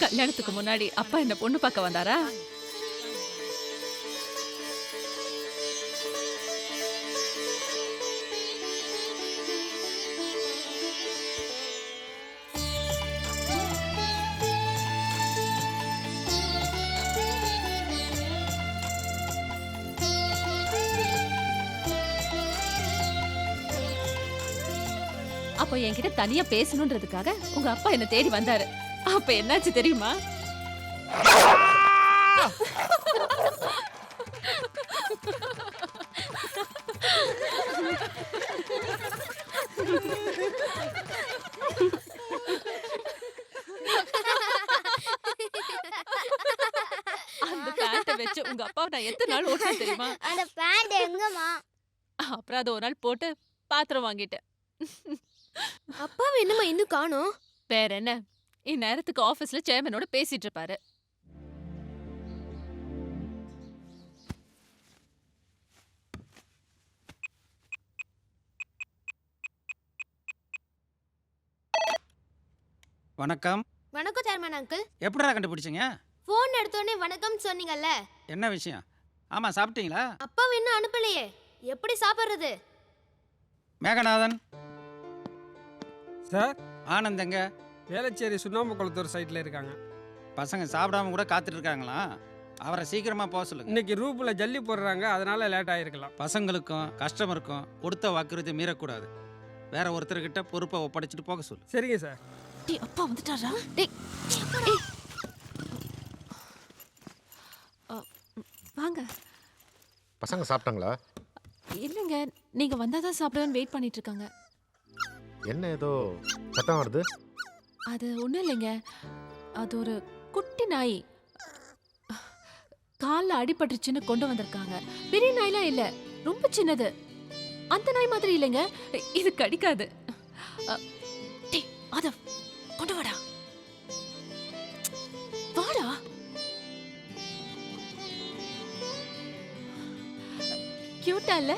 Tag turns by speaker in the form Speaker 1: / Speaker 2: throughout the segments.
Speaker 1: கல்யாணத்துக்கு முன்னாடி அப்பா என்ன பொண்ணு பார்க்க வந்தாரா? அப்போ என்கிட்ட தனியா பேசணும்ன்றதுக்காக உங்க அப்பா என்ன தேடி வந்தாரு. அப்ப என்னாச்சு தெரியுமா? அந்த பேண்ட வச்சு உங்க அப்பாவை நான் எத்தனை நாள் ஓட்டுனேன் தெரியுமா?
Speaker 2: அந்த பேண்ட் எங்கம்மா?
Speaker 1: அப்புறம் அதை ஒரு நாள் போட்டு பாத்திரம் வாங்கிட்டேன்.
Speaker 2: அப்பாவை என்னம்மா இன்னும் காணோம்?
Speaker 1: வேற என்ன, இந்நேரத்துக்கு ஆபீஸ்ல சேர்மனோட பேசிட்டு இருப்பாரு.
Speaker 3: வணக்கம்.
Speaker 2: வணக்கம் சேர்மன் அங்கிள்.
Speaker 3: எப்படிடா கண்டுபிடிச்சீங்க?
Speaker 2: போன் எடுத்தோடனே வணக்கம் சொன்னீங்கல்ல.
Speaker 3: என்ன விஷயம்? ஆமா, சாப்பிட்டீங்களா?
Speaker 2: அப்பாவை இன்னும் அனுப்பலையே, எப்படி சாப்பிடுறது?
Speaker 3: மேகநாதன்
Speaker 4: சார்,
Speaker 3: ஆனந்த் எங்க?
Speaker 4: வேளச்சேரி சுண்ணாம்பு குளத்தூர் சைட்டில் இருக்காங்க.
Speaker 3: பசங்க சாப்பிடாம கூட காத்துட்டு இருக்காங்களா? அவரை சீக்கிரமா போக சொல்லுங்க.
Speaker 4: இன்னைக்கு ரூப்பில் ஜல்லி போடுறாங்க, அதனால லேட் ஆகிருக்கலாம்.
Speaker 3: பசங்களுக்கும் கஸ்டமருக்கும் கொடுத்த வாக்குறுதி மீறக்கூடாது. வேற ஒருத்தர்கிட்ட பொறுப்பை ஒப்படைச்சிட்டு போக சொல்லு.
Speaker 4: சரிங்க சார்.
Speaker 1: டேய், அப்பா வந்துட்டாரா? டேய், ஏய். வாங்க.
Speaker 5: பசங்க சாப்பிட்டாங்களா?
Speaker 1: இல்லைங்க, நீங்க வந்தாதான் சாப்பிடுவேன்னு வெயிட் பண்ணிட்டு இருக்காங்க.
Speaker 5: என்ன ஏதோ சத்தம் வருது?
Speaker 1: அது ஒண்ணும் இல்லைங்க, அது ஒரு குட்டி நாய் கால்ல அடிபட்டுருச்சுன்னு கொண்டு வந்திருக்காங்க. பெரிய நாய்லாம் இல்ல, ரொம்ப சின்னது. அந்த நாய் மாதிரி இல்லைங்க, இது கடிக்காது. டேய், அத கொண்டு வாடா. வாடா. கியூட்டா இல்ல?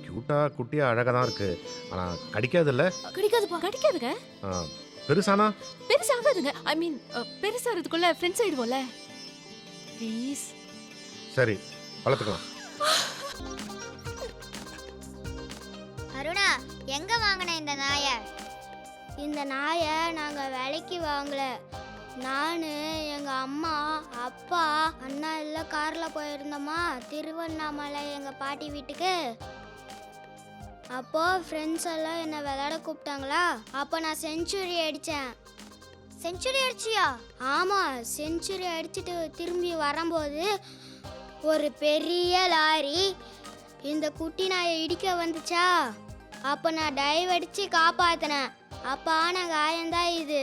Speaker 5: கியூட்டா குட்டியா அழகா தான் இருக்கு. ஆனா கடிக்காது இல்ல?
Speaker 1: கடிக்காதுப்பா. கடிக்காதுங்க.
Speaker 5: பெருசானா?
Speaker 1: பெருசாகாதுங்க. ஐ மீன் பெருசாகிறதுக்குள்ள ஃப்ரெண்ட்ஸ் ஆயிடுவோம்ல. ப்ளீஸ்.
Speaker 5: சரி, வளர்த்துக்கலாம்.
Speaker 2: அருணா, எங்க வாங்கின இந்த நாய? இந்த நாய நாங்க விலைக்கு வாங்கல. நான், எங்க அம்மா, அப்பா, அண்ணா எல்லாம் கார்ல போயிருந்தோமா திருவண்ணாமலை எங்க பாட்டி வீட்டுக்கு. அப்போ ஃப்ரெண்ட்ஸ் எல்லாம் என்ன விளையாட கூப்பிட்டாங்களா, அப்போ நான் செஞ்சுரி அடித்தேன். செஞ்சுரி அடிச்சியா? ஆமாம், செஞ்சுரி அடிச்சுட்டு திரும்பி வரும்போது ஒரு பெரிய லாரி இந்த குட்டி நாயை இடிக்க வந்துச்சா. அப்போ நான் டைவ் அடித்து காப்பாற்றினேன். அப்போ ஆன காயந்தான் இது.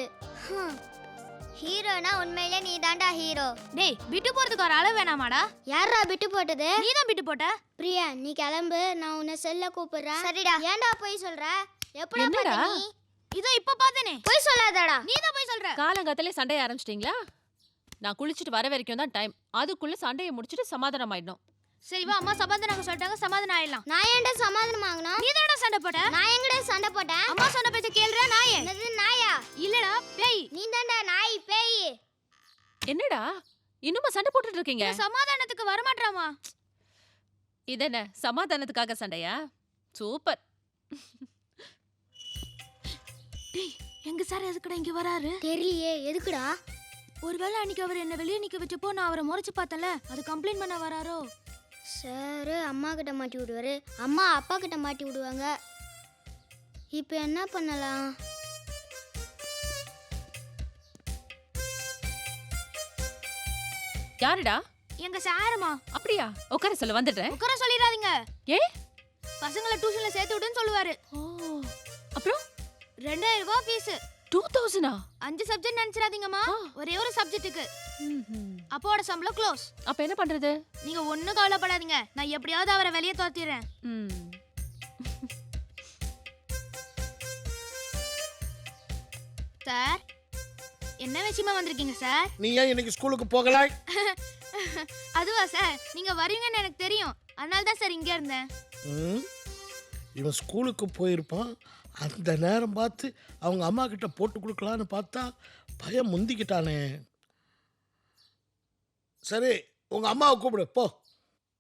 Speaker 2: ஹீரோனா உண்மையிலே நீ தாண்டா ஹீரோ.
Speaker 6: டேய், விட்டு போறதுக்கு ஒரு அளவு வேணாமாடா?
Speaker 2: யாரா விட்டு போட்டது?
Speaker 6: நீ தான் விட்டு போட்ட.
Speaker 2: பிரியா, நீ கிளம்பு, நான் உன்னை செல்ல கூப்பிடுறேன். சரிடா. ஏன்டா போய் சொல்ற? எப்படி
Speaker 1: என்னடா?
Speaker 2: நீ
Speaker 6: இதோ இப்ப பார்த்தேனே.
Speaker 2: போய் சொல்லாதடா.
Speaker 6: நீ தான் போய் சொல்ற.
Speaker 1: காலங்காத்தாலே சண்டைய ஆரம்பிச்சிட்டீங்களா? நான் குளிச்சுட்டு வர வரைக்கும் தான் டைம். அதுக்குள்ள சண்டையை முடிச்சிட்டு சமாதானம் ஆயிடணும்.
Speaker 6: சரி வா, அம்மா சமாதானம் சொல்லிட்டாங்க, சமாதானம் ஆயிடலாம்.
Speaker 2: நான் ஏன்டா சமாதானம் வாங்கணும்?
Speaker 6: நீ தானடா சண்டை போட்ட.
Speaker 2: நான் எங்கடா சண்டை போட்டேன்?
Speaker 6: அம்மா சொன்ன பேச்ச கேளுடா நாயே.
Speaker 2: என்னது நாயா?
Speaker 6: இல்லடா பேய்.
Speaker 2: நீ தான்டா நாய் பேய்.
Speaker 1: என்னடா இன்னுமா சண்டை போட்டுட்டு இருக்கீங்க?
Speaker 6: சமாதானத்துக்கு வர மாட்டறாமா?
Speaker 1: இதென்ன சமாதானத்துக்காக சண்டையா? சூப்பர்.
Speaker 6: டேய், எங்க சார் எதுக்குடா இங்க வராரு?
Speaker 2: தெரியலையே, எதுக்குடா?
Speaker 6: ஒருவேளை அன்னைக்கு அவர் என்ன வெளியே நிக்க வச்சப்போ நான் அவரை முறைச்சு பார்த்தல, அது கம்ப்ளைண்ட் பண்ண வராரோ?
Speaker 2: சார் அம்மா கிட்ட மாட்டி விடுவாரு, அம்மா அப்பா கிட்ட மாட்டி விடுவாங்க. இப்போ என்ன பண்ணலாம்?
Speaker 1: யாருடா?
Speaker 6: எங்க சாருமா.
Speaker 1: அப்படியா? உட்கார சொல்ல வந்துட்டேன்.
Speaker 6: உட்கார சொல்லிடாதீங்க.
Speaker 1: ஏ?
Speaker 6: பசங்களை டியூஷன்ல சேர்த்து விடுன்னு சொல்லுவாரு.
Speaker 1: ஓ, அப்புறம்
Speaker 6: 2000 ரூபாய் ஃபீஸ்.
Speaker 1: 2000ஆ?
Speaker 6: 5 சப்ஜெக்ட் நினைச்சிராதீங்கம்மா, ஒரே ஒரு சப்ஜெக்ட்டுக்கு. அப்பாவோட சம்பளம் க்ளோஸ்.
Speaker 1: அப்ப என்ன பண்றது?
Speaker 6: நீங்க ஒண்ணும் கவலைப்படாதீங்க, நான் எப்படியாவது அவரை வெளியே துரத்திடுறேன். சார், என்ன விஷயமா வந்திருக்கீங்க சார்?
Speaker 7: நீ ஏன் இன்னைக்கு ஸ்கூலுக்கு போகல?
Speaker 6: அதுவா சார், நீங்க வருவீங்கன்னு எனக்கு தெரியும், அதனால தான் சார் இங்க இருந்தேன்.
Speaker 7: இவன் ஸ்கூலுக்கு போயிருப்பான், அந்த நேரம் பார்த்து அவங்க அம்மா கிட்ட போட்டு கொடுக்கலான்னு பார்த்தா பையன் முந்திக்கிட்டானே. சரி, உங்க அம்மாவை கூப்பிடு போ.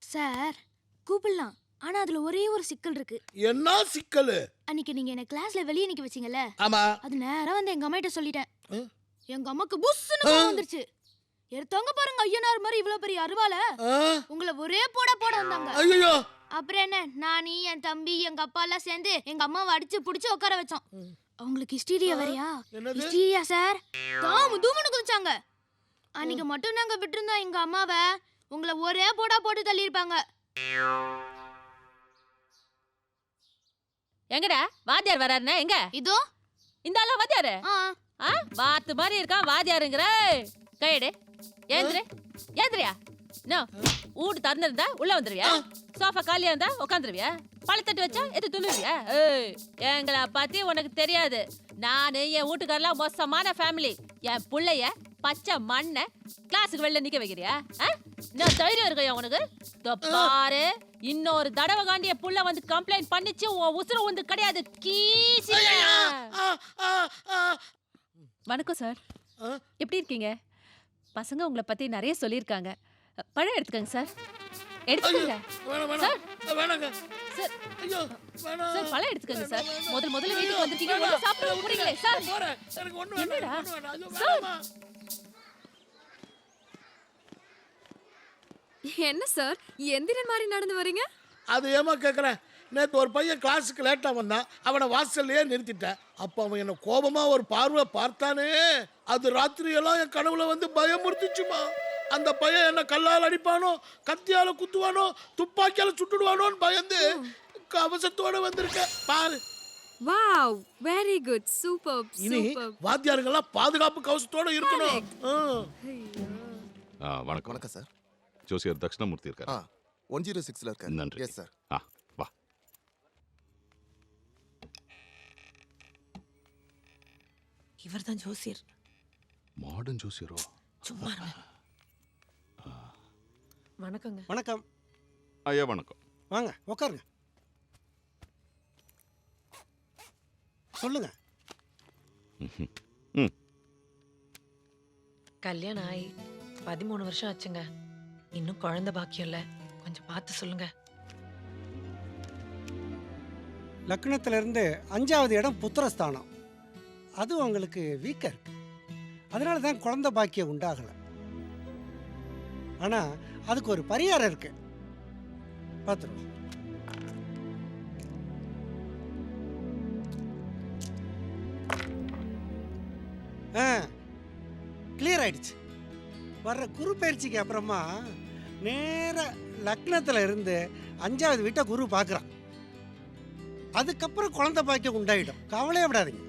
Speaker 6: சார் கூப்பிடலாம், ஆனா அதுல ஒரே ஒரு சிக்கல் இருக்கு.
Speaker 7: என்ன சிக்கல்?
Speaker 6: அன்னைக்கு நீங்க என்ன கிளாஸ்ல வெளியே நிக்க வச்சீங்கல்ல,
Speaker 7: ஆமா.
Speaker 6: அது நேரா வந்து எங்க அம்மா கிட்ட சொல்லிட்டேன்.
Speaker 7: ம்.
Speaker 6: எங்க அம்மாக்கு புஸ்ஸுன்னு கோவம் வந்துருச்சு. எடுத்தவங்க பாருங்க ஐயனார் மாதிரி இவ்வளவு பெரிய அருவால உங்களை ஒரே போட வந்தாங்க.
Speaker 7: ஐயோ!
Speaker 6: அப்புறம் என்ன, நானி என் தம்பி எங்க அப்பா எல்லாம் சேர்ந்து எங்க அம்மாவை அடிச்சு புடிச்சு உட்கார வச்சோம். அவங்களுக்கு ஹிஸ்டீரியா வரையா?
Speaker 7: என்னது?
Speaker 6: Hysteria sir. தாமு தூமுன்னு குதிச்சாங்க. அன்னைக்கு மட்டும் நாங்க விட்டுருந்தோம் எங்க அம்மாவை, உங்களை ஒரே போடா போட்டு தள்ளி இருப்பாங்க.
Speaker 1: எங்கடா வாத்தியார் வராருன்னா எங்க?
Speaker 6: இதோ
Speaker 1: இந்த ஆளா வாத்தியாரு?
Speaker 6: ஆ
Speaker 1: வாத்து மாதிரி இருக்கான் வாத்தியாருங்கிற. கையடு, ஏந்திரு, ஏந்திரியா. நோ, வீடு திறந்திருந்தா உள்ள வந்துருவியா? சோஃபா காலியா இருந்தா உட்காந்துருவியா? பழத்தட்டு வச்சா எது துணுவியா? எங்களை பத்தி உனக்கு தெரியாது. நானு என் வீட்டுக்காரெல்லாம் மோசமான ஃபேமிலி. என் புள்ளைய பச்சை மண்ணை கிளாஸுக்கு வெளில நிக்க வைக்கிறியா? நான் தைரியம் இருக்கையா உனக்கு? பாரு, இன்னொரு தடவை காண்டிய புள்ள வந்து கம்ப்ளைண்ட் பண்ணிச்சு உன் உசுறு வந்து கிடையாது. வணக்கம் சார், எப்படி இருக்கீங்க? பசங்க உங்களை பத்தி நிறைய சொல்லியிருக்காங்க. பழம் எடுத்துக்கங்க சார். எடுத்துக்கங்க சார். சார் பழம் எடுத்துக்கங்க சார். முதல்ல வீட்டுக்கு வந்திருக்கீங்க, ஒண்ணு சாப்பிட போறீங்களே சார். என்னடா சார்?
Speaker 8: என்ன சார் எந்திரன் மாதிரி நடந்து வரீங்க?
Speaker 7: அது ஏமா கேட்குறேன். நேற்று ஒரு பையன் கிளாஸுக்கு லேட்டாக வந்தான், அவனை வாசல்லையே நிறுத்திட்டேன். அப்போ அவன் என்னை கோபமாக ஒரு பார்வை பார்த்தானே, அது ராத்திரியெல்லாம் என் கனவுல வந்து பயமுறுத்துச்சுமா. அந்த பையன் என்ன கல்லால் அடிப்பானோ, கத்தியால் குத்துவானோ, துப்பாக்கியால் சுட்டுடுவானோன்னு பயந்து கவசத்தோட வந்திருக்கேன் பாரு.
Speaker 8: Wow, very good, super.
Speaker 7: இனி வாத்தியாருங்கெல்லாம் பாதுகாப்பு கவசத்தோட இருக்கணும்.
Speaker 9: வணக்கம். வணக்கம் சார். ஜோசியர் தக்ஷணமூர்த்தி இருக்காரு. 106ல இருக்காரு. நன்றி. Yes sir. வா.
Speaker 10: இவர்தான் ஜோசியர்.
Speaker 9: மாடர்ன் ஜோசியரோ?
Speaker 10: சும்மா வணக்கங்க.
Speaker 4: வணக்கம்
Speaker 9: ஐயா. வணக்கம்.
Speaker 7: வாங்க உட்காருங்க. சொல்லுங்க.
Speaker 10: கல்யாணம் ஆகி 13 வருஷம் ஆச்சுங்க. இன்னும் குழந்தை பாக்கியம் இல்ல. கொஞ்சம் பார்த்து சொல்லுங்க.
Speaker 11: லக்னத்துல இருந்து 5வது இடம் புத்திரஸ்தானம். அது உங்களுக்கு வீக்கா இருக்கு. அதனால தான் குழந்தை பாக்கியம் உண்டாகல. ஆனா அதுக்கு ஒரு பரிகாரம் இருக்கு, பார்த்துருவோம். கிளியர் ஆயிடுச்சு. வர்ற குரு பயிற்சிக்கு அப்புறமா நேர லக்னத்துல இருந்து 5வது வீட்டை குரு பார்க்குறான். அதுக்கப்புறம் குழந்தை பாக்கியம் உண்டாயிடும். கவலையே விடாதீங்க.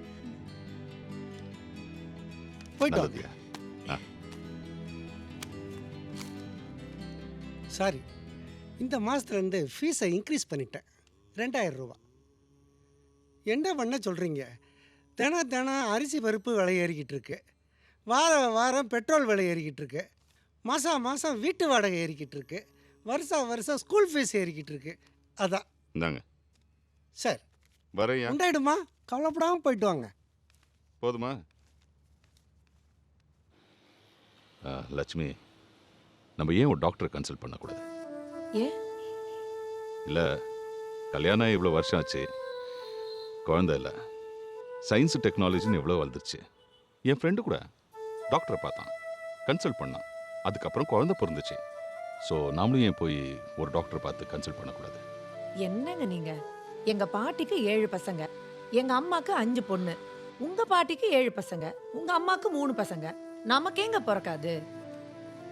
Speaker 11: போயிட்டு வாங்க. சாரி, இந்த மாதத்துலேருந்து ஃபீஸை இன்க்ரீஸ் பண்ணிட்டேன். 2000 ரூபா. என்ன பண்ண சொல்கிறீங்க? தினம் அரிசி பருப்பு விலை ஏறிக்கிட்டு இருக்கு. வாரம் பெட்ரோல் விலை ஏறிக்கிட்டு இருக்கு. மாதம் வீட்டு வாடகை ஏறிக்கிட்டு இருக்கு. வருஷம் ஸ்கூல் ஃபீஸ் ஏறிக்கிட்டு இருக்கு. அதான்
Speaker 9: இந்தாங்க
Speaker 11: சார்.
Speaker 9: வரையா
Speaker 11: உண்டாயிடுமா? கவலைப்படாமல் போயிட்டு வாங்க.
Speaker 9: போதுமா? லட்சுமி, நம்ம ஏன் ஒரு டாக்டரை கன்சல்ட் பண்ணக்கூடாது?
Speaker 10: ஏன்?
Speaker 9: இல்லை, கல்யாணம் இவ்வளோ வருஷம் ஆச்சு, குழந்தை இல்லை, சயின்ஸு டெக்னாலஜின்னு எவ்வளோ வளர்ந்துருச்சு. என் ஃப்ரெண்டு கூட டாக்டரை பார்த்தான், கன்சல்ட் பண்ணான். அதுக்கப்புறம் குழந்தை பிறந்துச்சு. ஸோ நாமளும் ஏன் போய் ஒரு டாக்டரை பார்த்து கன்சல்ட் பண்ணக்கூடாது?
Speaker 10: என்னங்க நீங்க? எங்க பாட்டிக்கு 7 பசங்க, எங்க அம்மாக்கு 5 பொண்ணு. உங்க பாட்டிக்கு 7 பசங்க, உங்க அம்மாக்கு 3 பசங்க. நமக்கேங்க பிறக்காது?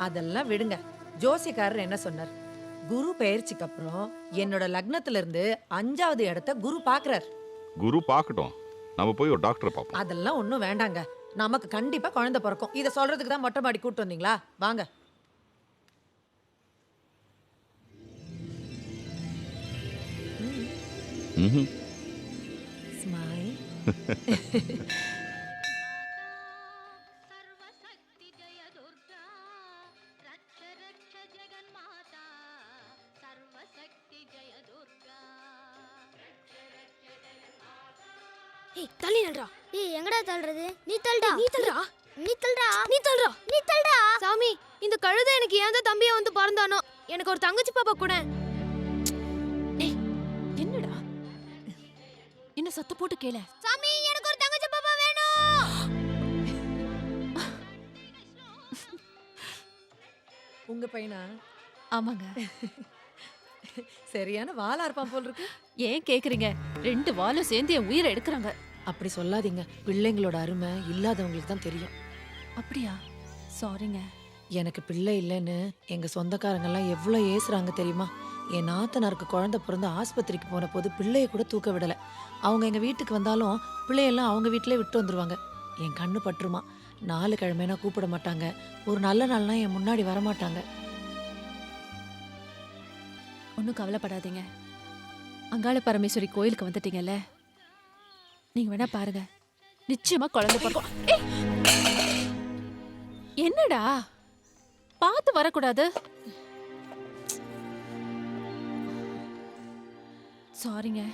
Speaker 10: அதெல்லாம் விடுங்க. ஜோசியக்காரர் என்ன சொன்னார்? குரு பெயர்ச்சிக்கு அப்புறம் என்னோட லக்னத்துல இருந்து 5வது இடத்த குரு பாக்குறார்.
Speaker 9: குரு பார்க்கட்டும், நம்ம போய் ஒரு டாக்டரை பார்ப்போம்.
Speaker 10: அதெல்லாம் ஒன்றும் வேண்டாங்க. நமக்கு கண்டிப்பா குழந்தை பிறக்கும். இதை சொல்றதுக்கு தான் மொட்டை மாடி கூட்டு வந்தீங்களா? வாங்க. ஸ்மைல்.
Speaker 6: ஏய் தள்ளி நில்றா.
Speaker 2: ஏய் எங்கடா தள்ளுறது? நீ தள்ளுடா.
Speaker 6: நீ தள்ளுடா.
Speaker 2: நீ தள்ளுடா.
Speaker 6: நீ தள்ளுடா.
Speaker 2: நீ தள்ளுடா.
Speaker 6: சாமி இந்த கழுதை எனக்கு ஏன் தான் தம்பியா வந்து பிறந்தானோ? எனக்கு ஒரு தங்கச்சி பாப்பா கூட.
Speaker 1: ஏய் என்னடா என்ன சத்த போட்டு கேள.
Speaker 6: சாமி எனக்கு ஒரு தங்கச்சி பாப்பா வேணும்.
Speaker 10: உங்க பையனா?
Speaker 1: ஆமாங்க.
Speaker 10: சரியான வாளா இருப்பான் போல் இருக்கு.
Speaker 1: ஏன் கேக்குறீங்க? 2 வாலும் சேர்ந்து என் உயிரை எடுக்கிறாங்க.
Speaker 10: அப்படி சொல்லாதீங்க. பிள்ளைங்களோட அருமை இல்லாதவங்களுக்கு தான் தெரியும்.
Speaker 1: அப்படியா? சாரிங்க.
Speaker 10: எனக்கு பிள்ளை இல்லைன்னு எங்க சொந்தக்காரங்கெல்லாம் எவ்வளோ ஏசுறாங்க தெரியுமா? என் நாத்தனாருக்கு குழந்தை பிறந்து ஆஸ்பத்திரிக்கு போன போது பிள்ளைய கூட தூக்க விடலை. அவங்க எங்கள் வீட்டுக்கு வந்தாலும் பிள்ளையெல்லாம் அவங்க வீட்டிலே விட்டு வந்துடுவாங்க. என் கண்ணு பற்றுமா. 4 கிழமைனா கூப்பிட மாட்டாங்க. ஒரு நல்ல நாள்னா என் முன்னாடி வரமாட்டாங்க.
Speaker 1: ஒன்றும் கவலைப்படாதீங்க. அங்காள பரமேஸ்வரி கோயிலுக்கு வந்துட்டீங்கல்ல, நீங்க வேணா பாருங்க, நிச்சயமா குழந்தை பிறக்கும். ஏய்! என்னடா பார்த்து வரக்கூடாது? சாரிங்க.